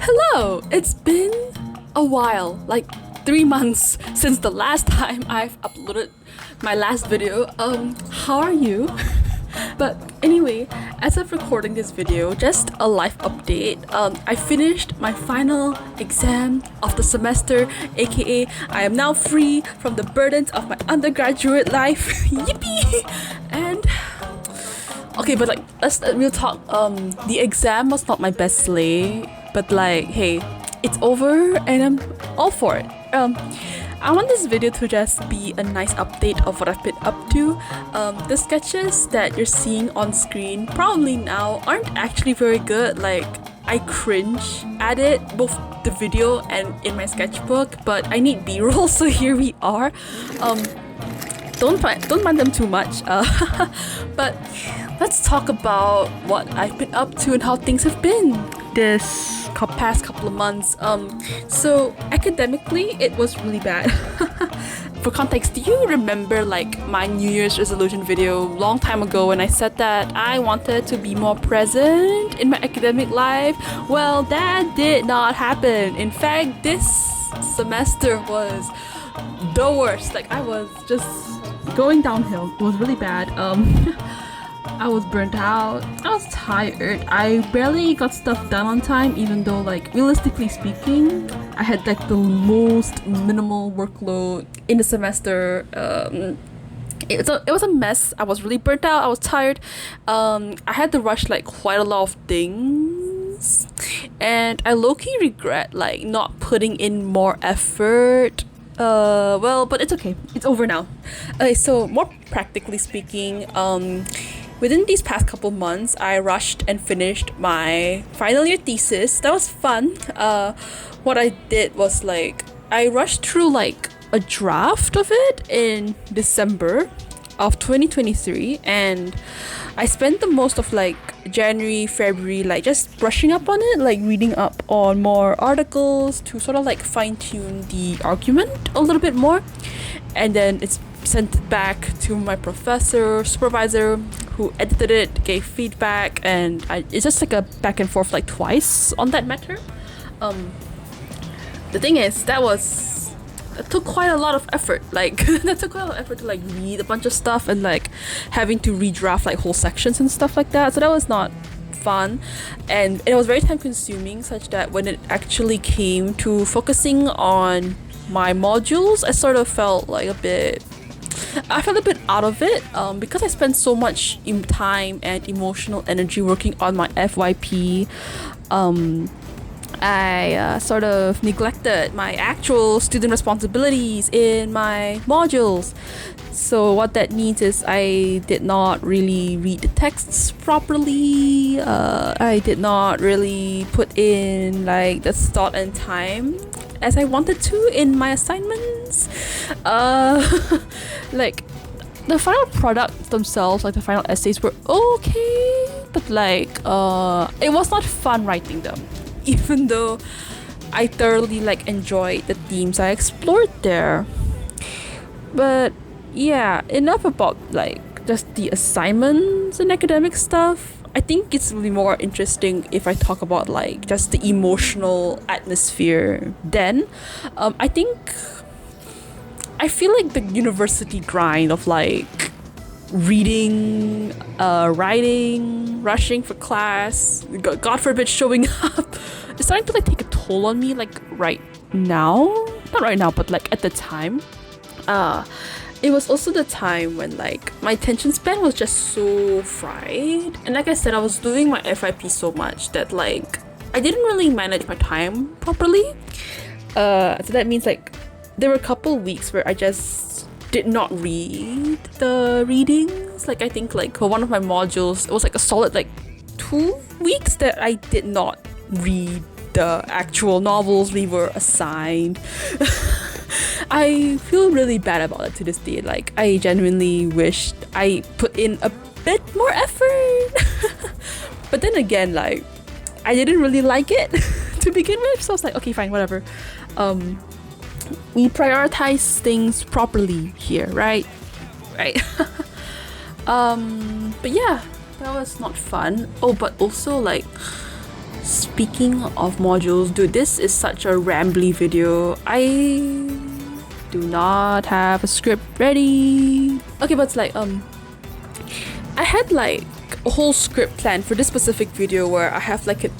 Hello! It's been a while, like 3 months since the last time I've uploaded my last video. How are you? But anyway, as of recording this video, just a life update. I finished my final exam of the semester, aka I am now free from the burdens of my undergraduate life. Yippee! And okay, but like, let's real talk. The exam was not my best slay, but like, hey, it's over and I'm all for it. I want this video to just be a nice update of what I've been up to. The sketches that you're seeing on screen probably now aren't actually very good. Like, I cringe at it, both the video and in my sketchbook, but I need b-roll, so here we are. Don't mind them too much. But let's talk about what I've been up to and how things have been this past couple of months. So academically, it was really bad. For context, do you remember like my New Year's resolution video long time ago when I said that I wanted to be more present in my academic life? Well, that did not happen. In fact, this semester was the worst. Like, I was just going downhill. It was really bad. I was burnt out. I was tired. I barely got stuff done on time, even though, like, realistically speaking, I had like the most minimal workload in the semester. It was a mess. I was really burnt out. I was tired. I had to rush like quite a lot of things, and I low-key regret like not putting in more effort. Well, but it's okay. It's over now. Okay, so more practically speaking, within these past couple months, I rushed and finished my final year thesis. That was fun. What I did was like, I rushed through like a draft of it in December of 2023, and I spent the most of like January, February, like just brushing up on it, like reading up on more articles to sort of like fine-tune the argument a little bit more. And then it's sent back to my professor, supervisor, who edited it, gave feedback, and it's just like a back and forth like twice on that matter. The thing is, that took quite a lot of effort. Like, that took quite a lot of effort to like read a bunch of stuff and like having to redraft like whole sections and stuff like that. So that was not fun, and it was very time consuming, such that when it actually came to focusing on my modules, I sort of felt like a bit out of it, because I spent so much time and emotional energy working on my FYP. I sort of neglected my actual student responsibilities in my modules. So what that means is I did not really read the texts properly. I did not really put in like the thought and time as I wanted to in my assignments. Like, the final product themselves, like the final essays, were okay, but like it was not fun writing them, even though I thoroughly like enjoyed the themes I explored there. But yeah, enough about like just the assignments and academic stuff. I think it's really more interesting if I talk about like just the emotional atmosphere then. I feel like the university grind of like reading, writing, rushing for class, God forbid showing up, it's starting to like take a toll on me, like right now. Not right now, but like at the time. It was also the time when like my attention span was just so fried, and like I said, I was doing my FYP so much that like I didn't really manage my time properly. So that means like there were a couple weeks where I just did not read the readings. Like, I think like for one of my modules, it was like a solid like 2 weeks that I did not read the actual novels we were assigned. I feel really bad about it to this day. Like, I genuinely wished I put in a bit more effort. But then again, like, I didn't really like it to begin with, so I was like, okay, fine, whatever. We prioritize things properly here, right? But yeah, that was not fun. Oh, but also like Speaking of modules, dude, this is such a rambly video. I do not have a script ready. Okay, but it's like I had like a whole script planned for this specific video where I have like an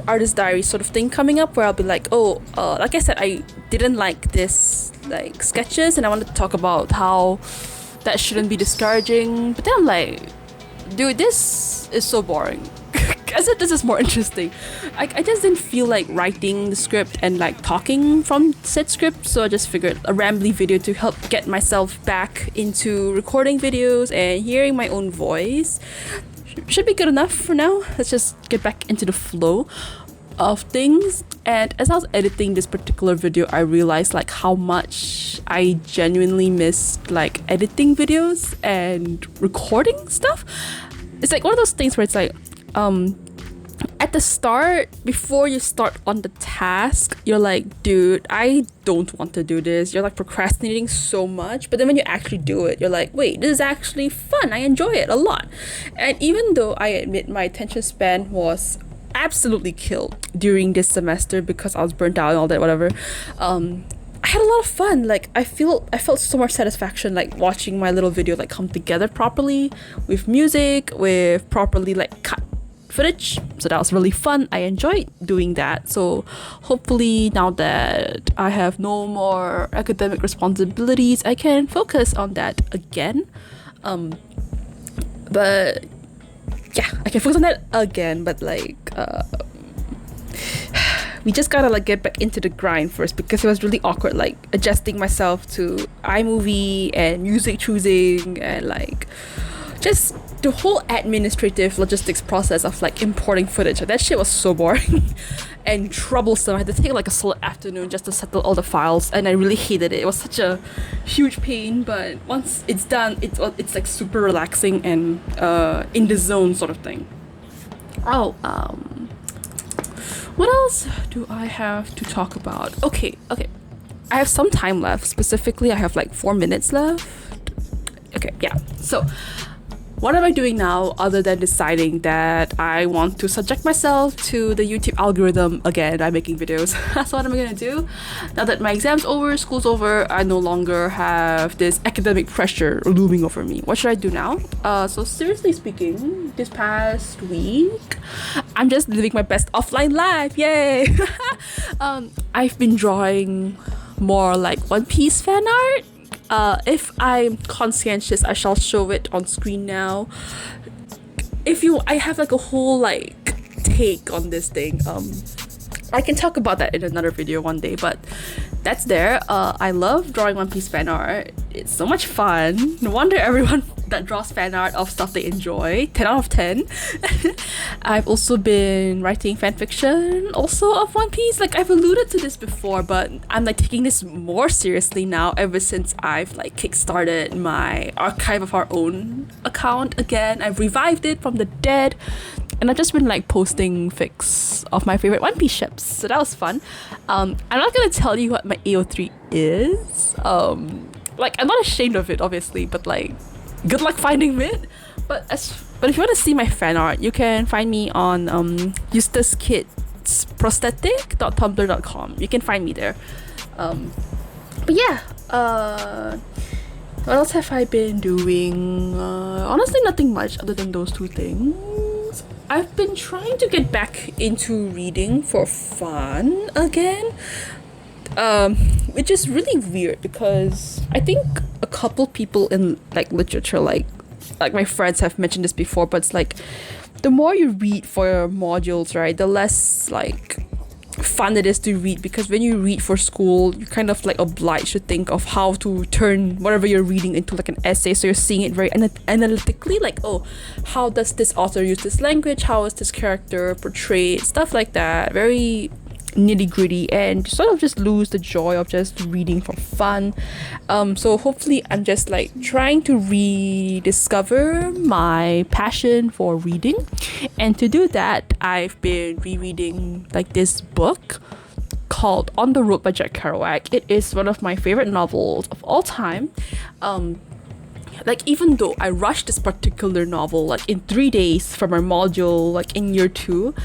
artist diary sort of thing coming up, where I'll be like, oh, like I said, I didn't like this like sketches and I wanted to talk about how that shouldn't be discouraging. But then I'm like, dude, this is so boring. I said this is more interesting. I just didn't feel like writing the script and like talking from said script, so I just figured a rambly video to help get myself back into recording videos and hearing my own voice should be good enough for now. Let's just get back into the flow of things. And as I was editing this particular video, I realized like how much I genuinely missed like editing videos and recording stuff. It's like one of those things where it's like at the start, before you start on the task, you're like, dude, I don't want to do this. You're like procrastinating so much. But then when you actually do it, you're like, wait, this is actually fun. I enjoy it a lot. And even though I admit my attention span was absolutely killed during this semester because I was burnt out and all that, whatever, I had a lot of fun. Like I felt so much satisfaction like watching my little video like come together properly with music, with properly like cut footage. So that was really fun. I enjoyed doing that. So hopefully now that I have no more academic responsibilities, I can focus on that again. But yeah, I can focus on that again, but like we just gotta like get back into the grind first, because it was really awkward like adjusting myself to iMovie and music choosing and like just the whole administrative logistics process of like importing footage. That shit was so boring and troublesome. I had to take like a solid afternoon just to settle all the files, and I really hated it. It was such a huge pain, but once it's done, it's like super relaxing and in the zone sort of thing. Oh, what else do I have to talk about? Okay. I have some time left. Specifically, I have like 4 minutes left. Okay, yeah. So what am I doing now other than deciding that I want to subject myself to the YouTube algorithm again by making videos? That's what I'm gonna do. Now that my exam's over, school's over, I no longer have this academic pressure looming over me. What should I do now? So seriously speaking, this past week, I'm just living my best offline life. Yay! I've been drawing more like One Piece fan art. If I'm conscientious, I shall show it on screen now. I have like a whole like take on this thing. I can talk about that in another video one day, but that's there. I love drawing One Piece fan art. It's so much fun. No wonder everyone that draws fan art of stuff they enjoy. 10 out of 10. I've also been writing fan fiction also of One Piece. Like I've alluded to this before, but I'm like taking this more seriously now ever since I've like kickstarted my Archive of Our Own account again. I've revived it from the dead. And I've just been like posting fics of my favorite One Piece ships. So that was fun. I'm not gonna tell you what my AO3 is. Like I'm not ashamed of it, obviously, but like good luck finding it. But if you want to see my fan art, you can find me on eustacekidsprosthetic.tumblr.com. You can find me there. But yeah, what else have I been doing? Honestly, nothing much other than those two things. I've been trying to get back into reading for fun again, which is really weird because I think a couple people in like literature, like my friends have mentioned this before, but it's like the more you read for your modules, right, the less like fun it is to read, because when you read for school, you're kind of like obliged to think of how to turn whatever you're reading into like an essay. So you're seeing it very analytically, like, oh, how does this author use this language, how is this character portrayed, stuff like that, very nitty-gritty, and sort of just lose the joy of just reading for fun. So hopefully I'm just like trying to rediscover my passion for reading, and to do that I've been rereading like this book called On the Road by Jack Kerouac. It is one of my favorite novels of all time. Like even though I rushed this particular novel like in 3 days from our module like in year 2,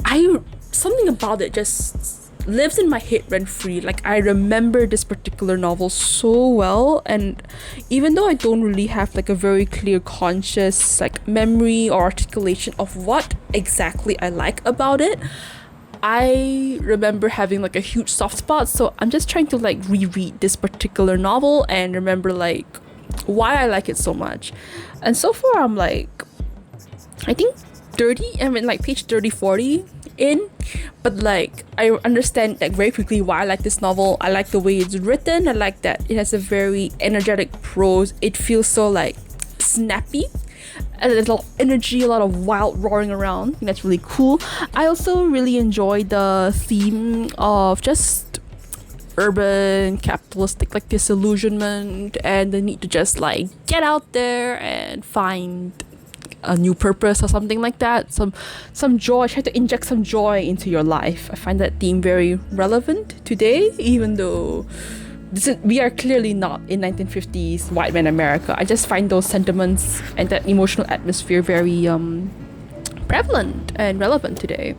I something about it just lives in my head rent free. Like, I remember this particular novel so well, and even though I don't really have like a very clear conscious like memory or articulation of what exactly I like about it, I remember having like a huge soft spot. So I'm just trying to like reread this particular novel and remember like why I like it so much. And so far I'm like, I think 30, I mean like page 30-40 in, but like I understand like very quickly why I like this novel. I like the way it's written. I like that it has a very energetic prose. It feels so like snappy, and there's a lot of energy, a lot of wild roaring around. I think that's really cool. I also really enjoy the theme of just urban capitalistic like disillusionment and the need to just like get out there and find a new purpose or something like that. Some joy. Try to inject some joy into your life. I find that theme very relevant today, even though we are clearly not in 1950s white man America. I just find those sentiments and that emotional atmosphere very prevalent and relevant today.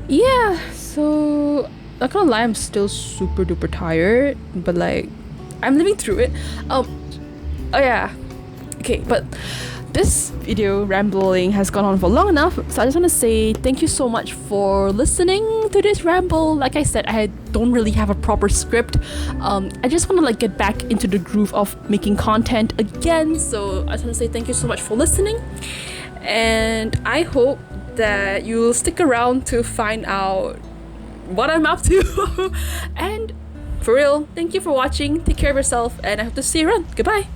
Yeah, so not gonna lie, I'm still super duper tired, but like I'm living through it. Oh yeah, okay, but this video rambling has gone on for long enough, so I just want to say thank you so much for listening to this ramble. Like I said, I don't really have a proper script. I just want to like get back into the groove of making content again, so I just want to say thank you so much for listening, and I hope that you'll stick around to find out what I'm up to. And for real, thank you for watching. Take care of yourself, and I hope to see you around. Goodbye.